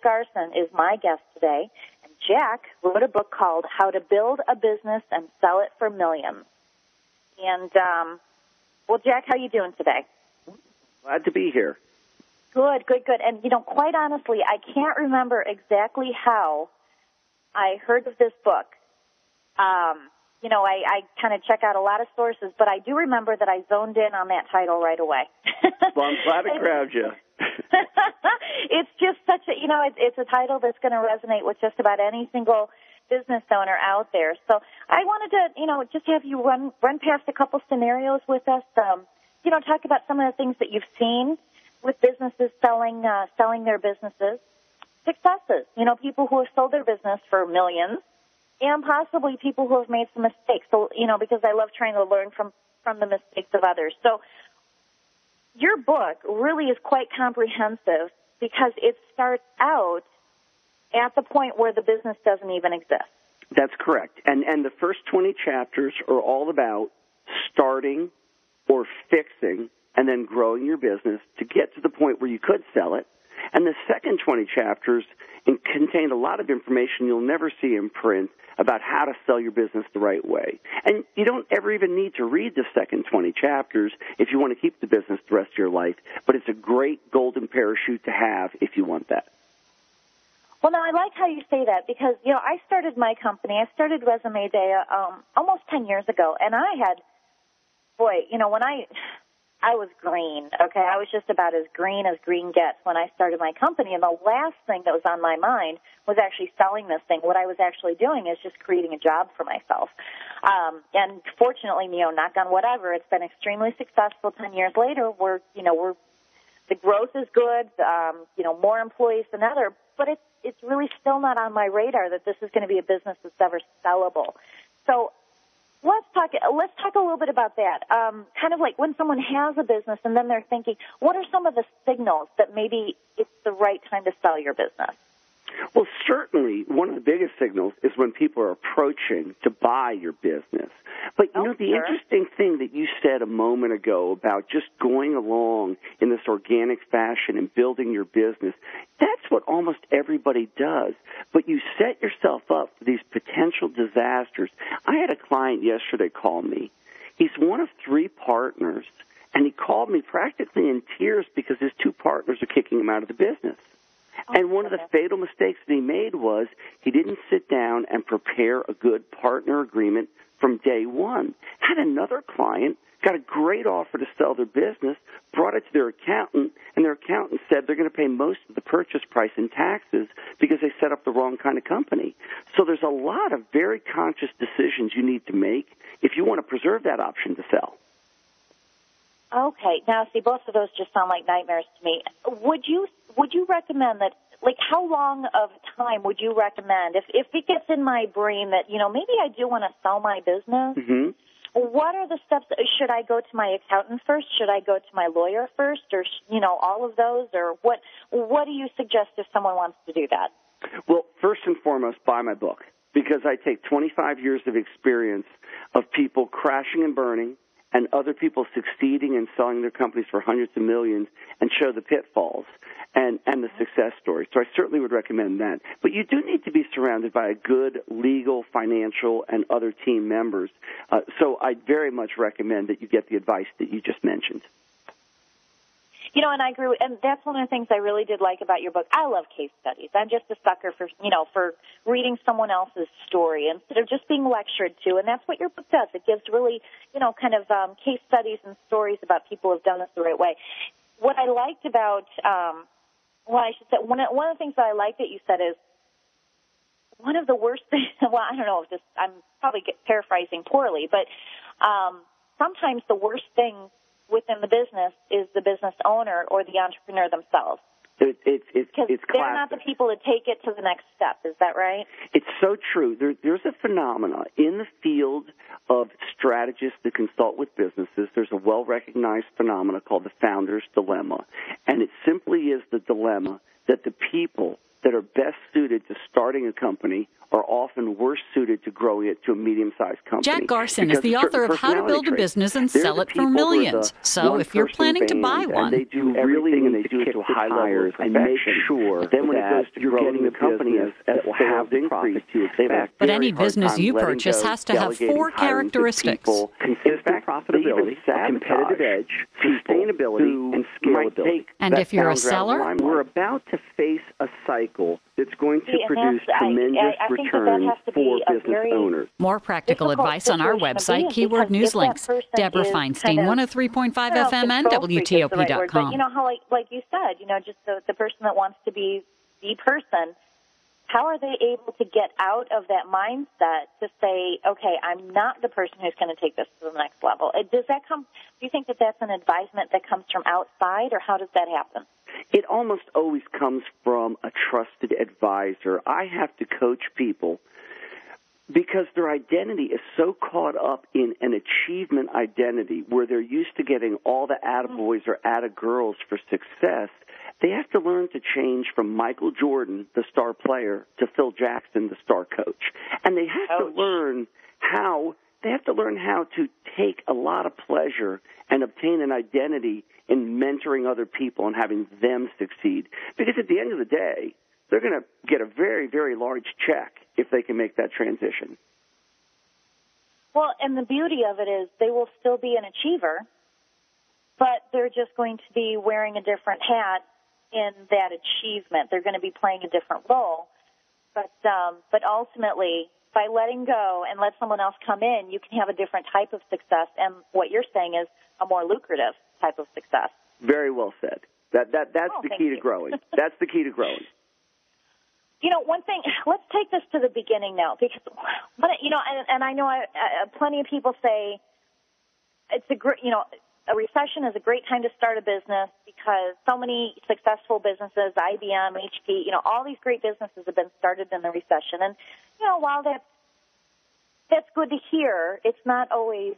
Garson is my guest today. And Jack wrote a book called How to Build a Business and Sell It for Millions. And, well, Jack, how are you doing today? Glad to be here. Good. And, quite honestly, I can't remember exactly how I heard of this book. I kind of check out a lot of sources, but I do remember that I zoned in on that title right away. Well, I'm glad I grabbed you. It's just such a, it's a title that's going to resonate with just about any single business owner out there. So I wanted to, just have you run past a couple scenarios with us, talk about some of the things that you've seen with businesses selling their businesses, successes, people who have sold their business for millions, and possibly people who have made some mistakes. So, because I love trying to learn from the mistakes of others. So your book really is quite comprehensive because it starts out at the point where the business doesn't even exist. That's correct. And the first 20 chapters are all about starting or fixing and then growing your business to get to the point where you could sell it. And the second 20 chapters contain a lot of information you'll never see in print about how to sell your business the right way. And you don't ever even need to read the second 20 chapters if you want to keep the business the rest of your life, but it's a great golden parachute to have if you want that. Well, now, I like how you say that because, I started my company. I started Resume Day almost 10 years ago, and I had, when I was green, okay? I was just about as green gets when I started my company, and the last thing that was on my mind was actually selling this thing. What I was actually doing is just creating a job for myself. And fortunately, knock on whatever, it's been extremely successful 10 years later. The growth is good, more employees than ever, but it's really still not on my radar that this is going to be a business that's ever sellable. So let's talk a little bit about that. Kind of like when someone has a business and then they're thinking, what are some of the signals that maybe it's the right time to sell your business? Well, certainly one of the biggest signals is when people are approaching to buy your business. But, the interesting thing that you said a moment ago about just going along in this organic fashion and building your business, that's what almost everybody does. But you set yourself up for these potential disasters. I had a client yesterday call me. He's one of 3 partners, and he called me practically in tears because his 2 partners are kicking him out of the business. And one of the fatal mistakes that he made was he didn't sit down and prepare a good partner agreement from day one. Had another client, got a great offer to sell their business, brought it to their accountant, and their accountant said they're going to pay most of the purchase price in taxes because they set up the wrong kind of company. So there's a lot of very conscious decisions you need to make if you want to preserve that option to sell. Okay. Now, see, both of those just sound like nightmares to me. Would you recommend that, how long of time would you recommend if it gets in my brain that, maybe I do want to sell my business? Mm-hmm. What are the steps? Should I go to my accountant first? Should I go to my lawyer first? Or, all of those? Or what do you suggest if someone wants to do that? Well, first and foremost, buy my book because I take 25 years of experience of people crashing and burning and other people succeeding and selling their companies for hundreds of millions and show the pitfalls and the success stories. So I certainly would recommend that. But you do need to be surrounded by a good legal, financial, and other team members. So I very much recommend that you get the advice that you just mentioned. And I agree, and that's one of the things I really did like about your book. I love case studies. I'm just a sucker for reading someone else's story instead of just being lectured to, and that's what your book does. It gives really, case studies and stories about people who have done this the right way. What I liked about, one of the things that I liked that you said is one of the worst things, well, I don't know if this, I'm probably paraphrasing poorly, but sometimes the worst thing within the business is the business owner or the entrepreneur themselves. Because they're not the people to take it to the next step. Is that right? It's so true. There's a phenomenon in the field of strategists that consult with businesses. There's a well-recognized phenomenon called the founder's dilemma, and it simply is the dilemma that the people that are best suited to starting a company are often worse suited to growing it to a medium-sized company. Jack Garson is the author of How to Build a Business and Sell It for Millions. So if you're planning to buy one, they do everything and they do it to a high level of and make sure then when it goes to you're getting the company that will have the profit to expect. But any business you purchase has to have 4 characteristics. Consistent profitability, a competitive edge, sustainability, and scalability. And if you're a seller? We're about to face a cycle that's going to produce tremendous returns for business owners. More practical advice on our website, Keyword News Links. Deborah Feinstein, 103.5 FM and WTOP.com. But you know how, like you said, just the person that wants to be the person, how are they able to get out of that mindset to say, okay, I'm not the person who's going to take this to the next level? Does that come? Do you think that that's an advisement that comes from outside, or how does that happen? It almost always comes from a trusted advisor. I have to coach people because their identity is so caught up in an achievement identity where they're used to getting all the attaboys or attagirls for success. They have to learn to change from Michael Jordan, the star player, to Phil Jackson, the star coach. And they have to learn how to take a lot of pleasure and obtain an identity in mentoring other people and having them succeed. Because at the end of the day, they're going to get a very, very large check if they can make that transition. Well, and the beauty of it is they will still be an achiever, but they're just going to be wearing a different hat in that achievement. They're going to be playing a different role. But ultimately, by letting go and let someone else come in, you can have a different type of success. And what you're saying is a more lucrative type of success. Very well said. That's the key to growing. That's the key to growing. One thing, let's take this to the beginning now, because, and I know plenty of people say it's a recession is a great time to start a business because so many successful businesses, IBM, HP, all these great businesses have been started in the recession. And, while that's good to hear, it's not always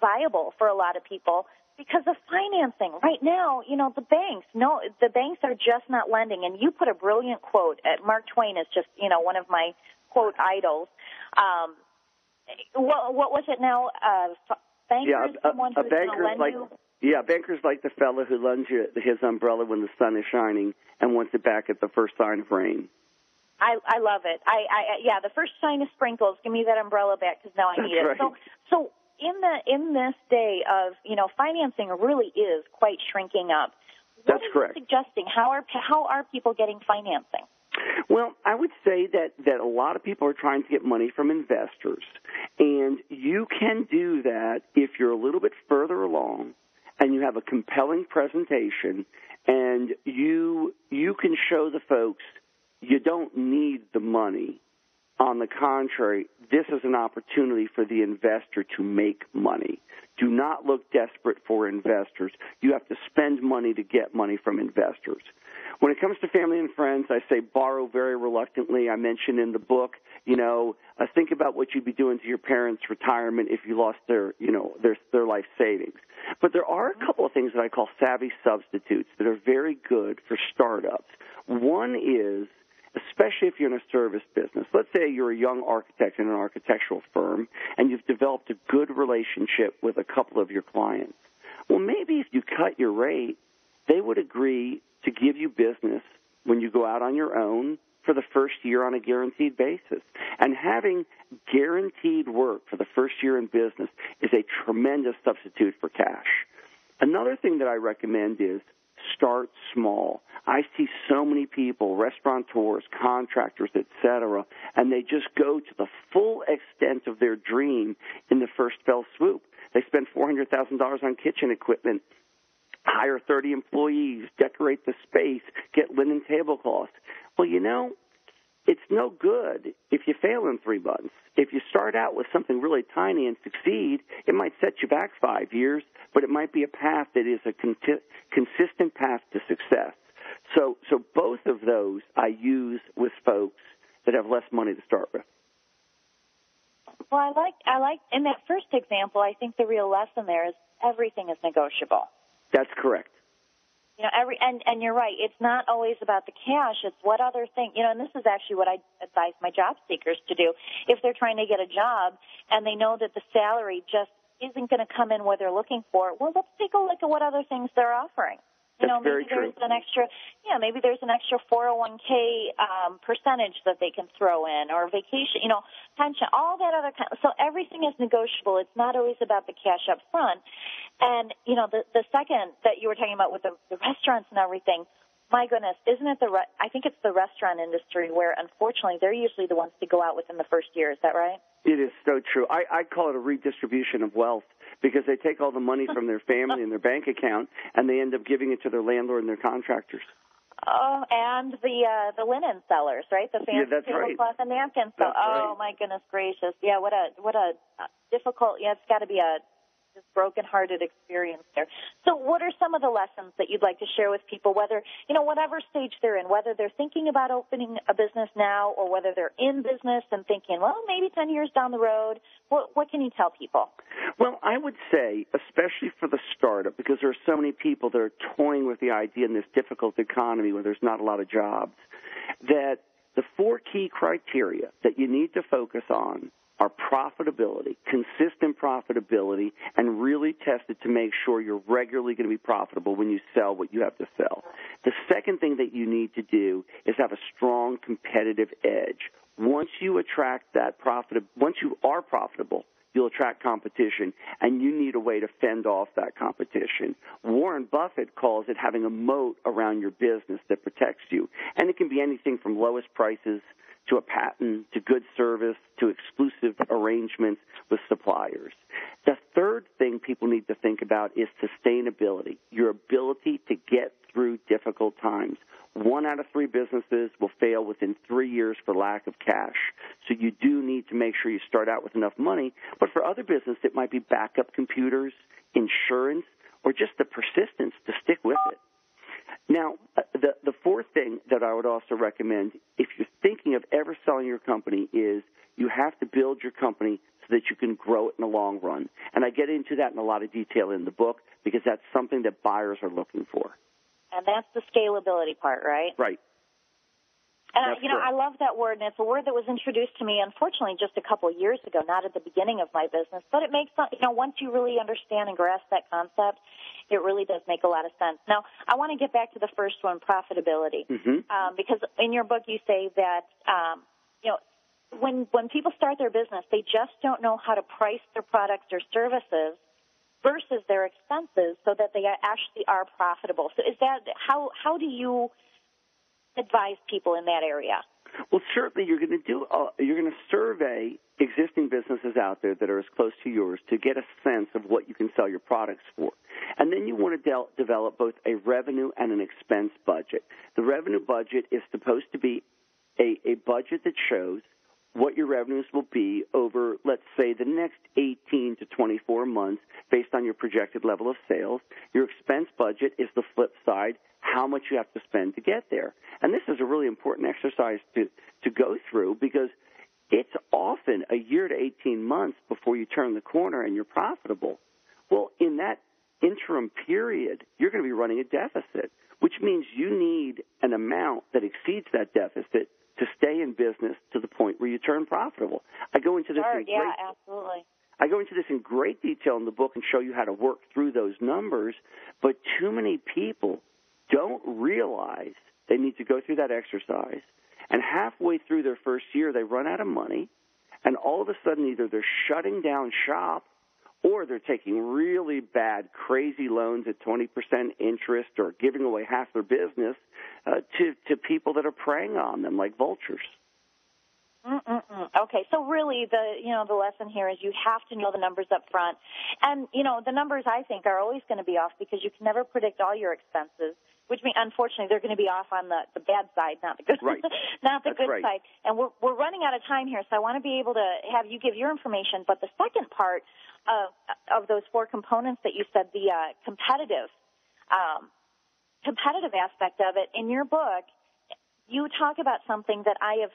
viable for a lot of people because of financing. Right now, the banks are just not lending. And you put a brilliant quote. Mark Twain is just, one of my quote idols. What was it now? Bankers, someone who's going to lend you? Yeah, bankers like the fellow who lends you his umbrella when the sun is shining and wants it back at the first sign of rain. I love it. The first sign of sprinkles, give me that umbrella back because now I need it. Right. So in this day of, financing really is quite shrinking up. That's correct. What are you suggesting? How are people getting financing? Well, I would say that a lot of people are trying to get money from investors, and you can do that if you're a little bit further along and you have a compelling presentation and you can show the folks you don't need the money. On the contrary, this is an opportunity for the investor to make money. Do not look desperate for investors. You have to spend money to get money from investors. When it comes to family and friends, I say borrow very reluctantly. I mentioned in the book, think about what you'd be doing to your parents' retirement if you lost their life savings. But there are a couple of things that I call savvy substitutes that are very good for startups. One is, especially if you're in a service business. Let's say you're a young architect in an architectural firm and you've developed a good relationship with a couple of your clients. Well, maybe if you cut your rate, they would agree to give you business when you go out on your own for the first year on a guaranteed basis. And having guaranteed work for the first year in business is a tremendous substitute for cash. Another thing that I recommend is start small. I see so many people, restaurateurs, contractors, etc., and they just go to the full extent of their dream in the first fell swoop. They spend $400,000 on kitchen equipment, hire 30 employees, decorate the space, get linen tablecloths. Well, it's no good if you fail in 3 months. If you start out with something really tiny and succeed, it might set you back 5 years, but it might be a path that is a consistent path to success. So both of those I use with folks that have less money to start with. Well, I like in that first example, I think the real lesson there is everything is negotiable. That's correct. You know, and you're right. It's not always about the cash. It's what other thing, you know, and this is actually what I advise my job seekers to do. If they're trying to get a job and they know that the salary just isn't going to come in what they're looking for, well, let's take a look at what other things they're offering. You know, maybe there's an extra, maybe there's an extra 401k percentage that they can throw in, or vacation, you know, pension, all that other kind. So everything is negotiable. It's not always about the cash up front. And, you know, the second that you were talking about with the restaurants and everything, my goodness, isn't it I think it's the restaurant industry where, unfortunately, they're usually the ones to go out within the first year. Is that right? It is so true. I call it a redistribution of wealth, because they take all the money from their family and their bank account, and they end up giving it to their landlord and their contractors. Oh, and the linen sellers, right? The fancy tablecloth and napkins. So, my goodness gracious. Yeah, what a difficult, it's got to be a just broken-hearted experience there. So what are some of the lessons that you'd like to share with people, whether, you know, whatever stage they're in, whether they're thinking about opening a business now or whether they're in business and thinking, well, maybe 10 years down the road, what can you tell people? Well, I would say, especially for the startup, because there are so many people that are toying with the idea in this difficult economy where there's not a lot of jobs, that the 4 key criteria that you need to focus on are profitability, consistent profitability, and really test it to make sure you're regularly going to be profitable when you sell what you have to sell. The second thing that you need to do is have a strong competitive edge. Once you attract that once you are profitable, you'll attract competition, and you need a way to fend off that competition. Warren Buffett calls it having a moat around your business that protects you, and it can be anything from lowest prices to a patent, to good service, to exclusive arrangements with suppliers. The third thing people need to think about is sustainability, your ability to get through difficult times. 1 out of 3 businesses will fail within 3 years for lack of cash. So you do need to make sure you start out with enough money. But for other businesses, it might be backup computers, insurance, or just the persistence to stick with it. Now, the fourth thing that I would also recommend, if you're thinking of ever selling your company, is you have to build your company so that you can grow it in the long run. And I get into that in a lot of detail in the book because that's something that buyers are looking for. And that's the scalability part, right? Right. And, I love that word, and it's a word that was introduced to me, unfortunately, just a couple of years ago, not at the beginning of my business. But it makes, once you really understand and grasp that concept, it really does make a lot of sense. Now, I want to get back to the first one, profitability, because in your book you say that, when people start their business, they just don't know how to price their products or services versus their expenses so that they actually are profitable. So is that, how do you advise people in that area? Well, certainly you're going to survey existing businesses out there that are as close to yours to get a sense of what you can sell your products for. And then you want to develop both a revenue and an expense budget. The revenue budget is supposed to be a budget that shows what your revenues will be over, let's say, the next 18 to 24 months based on your projected level of sales. Your expense budget is the flip side, how much you have to spend to get there. And this is a really important exercise to go through because it's often a year to 18 months before you turn the corner and you're profitable. Well, in that interim period, you're going to be running a deficit, which means you need an amount that exceeds that deficit to stay in business to the point where you turn profitable. I go into this absolutely. I go into this in great detail in the book and show you how to work through those numbers, but too many people don't realize they need to go through that exercise, and halfway through their first year, they run out of money, and all of a sudden either they're shutting down shop or they're taking really bad, crazy loans at 20% interest or giving away half their business to people that are preying on them like vultures. Okay, so really the lesson here is you have to know the numbers up front. And, the numbers, I think, are always going to be off because you can never predict all your expenses, which means, unfortunately, they're going to be off on the bad side, not the good, not the good side. And we're running out of time here, so I want to be able to have you give your information. But the second part of those 4 components that you said, the competitive aspect of it, in your book, you talk about something that I've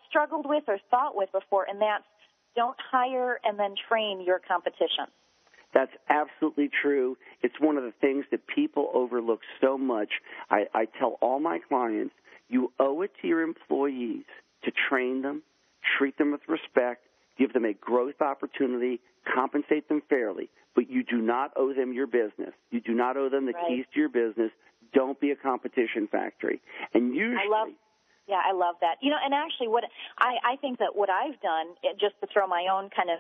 struggled with or thought with before, and that's don't hire and then train your competition. That's absolutely true. It's one of the things that people overlook so much. I tell all my clients, you owe it to your employees to train them, treat them with respect, give them a growth opportunity, compensate them fairly. But you do not owe them your business. You do not owe them the keys to your business. Don't be a competition factory. And usually... I love that. You know, and actually what I think that what I've done, just to throw my own kind of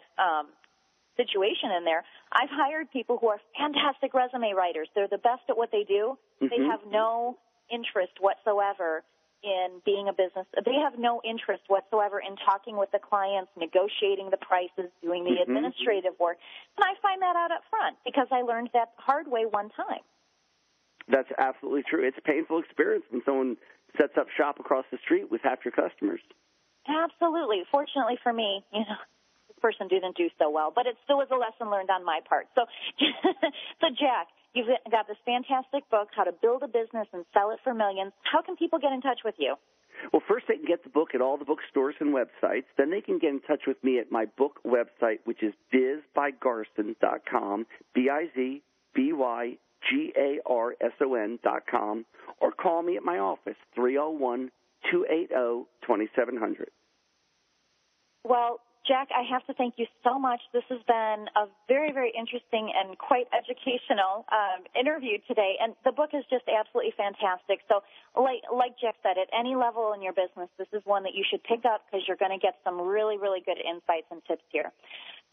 situation in there, I've hired people who are fantastic resume writers. They're the best at what they do. They have no interest whatsoever in being a business. They have no interest whatsoever in talking with the clients, negotiating the prices, doing the administrative work. And I find that out up front because I learned that the hard way one time. That's absolutely true. It's a painful experience when someone sets up shop across the street with half your customers. Absolutely. Fortunately for me, you know, this person didn't do so well, but it still was a lesson learned on my part. So, so Jack, you've got this fantastic book, How to Build a Business and Sell It for Millions. How can people get in touch with you? Well, first they can get the book at all the bookstores and websites. Then they can get in touch with me at my book website, which is bizbygarson.com, bizbygarson.com, or call me at my office, 301-280-2700. Well, Jack, I have to thank you so much. This has been a very, very interesting and quite educational interview today, and the book is just absolutely fantastic. So like Jack said, at any level in your business, this is one that you should pick up because you're going to get some really, really good insights and tips here.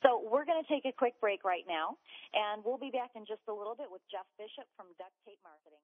So we're going to take a quick break right now, and we'll be back in just a little bit with Jeff Bishop from Duct Tape Marketing.